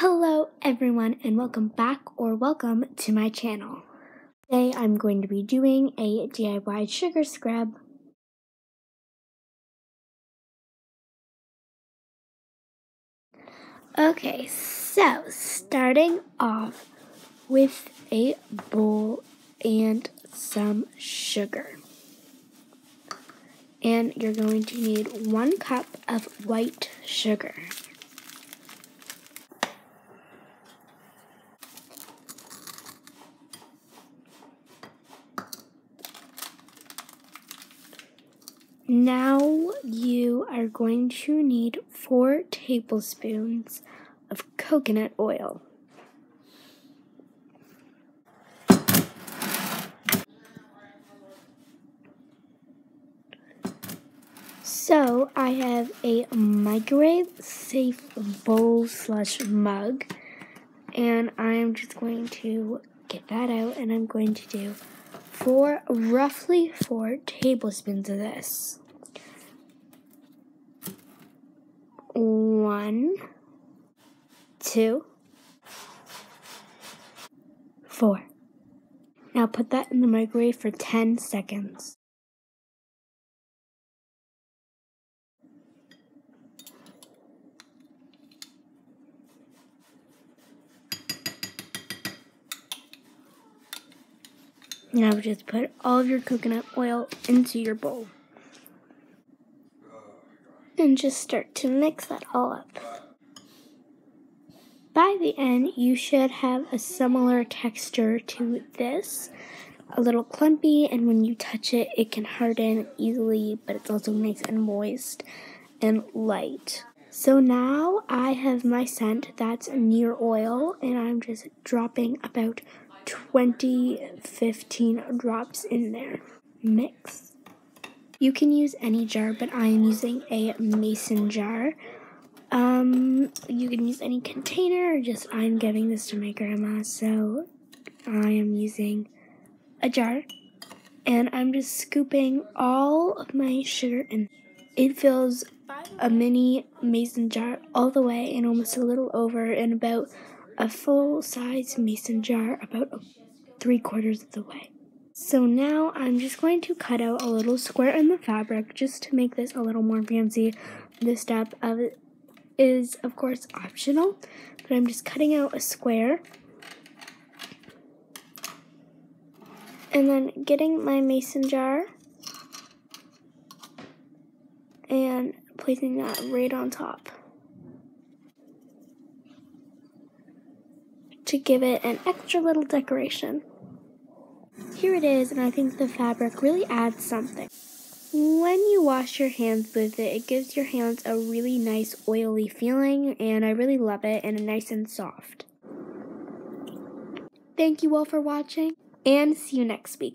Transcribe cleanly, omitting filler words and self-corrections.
Hello everyone and welcome back or welcome to my channel. Today I'm going to be doing a DIY sugar scrub. Okay, so starting off with a bowl and some sugar. And you're going to need 1 cup of white sugar. Now you are going to need 4 tablespoons of coconut oil. So I have a microwave-safe bowl/mug, and I am just going to get that out, and I'm going to do roughly 4 tablespoons of this. 1, 2, 4. Now put that in the microwave for 10 seconds. Now just put all of your coconut oil into your bowl. And just start to mix that all up. By the end, you should have a similar texture to this. A little clumpy, and when you touch it, it can harden easily, but it's also nice and moist and light. So now I have my scent that's near oil, and I'm just dropping about 15 drops in there. Mix. You can use any jar, but I am using a mason jar. You can use any container, or just I'm giving this to my grandma, so I am using a jar. And I'm just scooping all of my sugar in. It fills a mini mason jar all the way and almost a little over, and about a full-size mason jar about 3/4 of the way. So now I'm just going to cut out a little square in the fabric just to make this a little more fancy. This step of it is, of course, optional, but I'm just cutting out a square. And then getting my mason jar and placing that right on top to give it an extra little decoration. Here it is, and I think the fabric really adds something. When you wash your hands with it, it gives your hands a really nice oily feeling, and I really love it, and nice and soft. Thank you all for watching, and see you next week.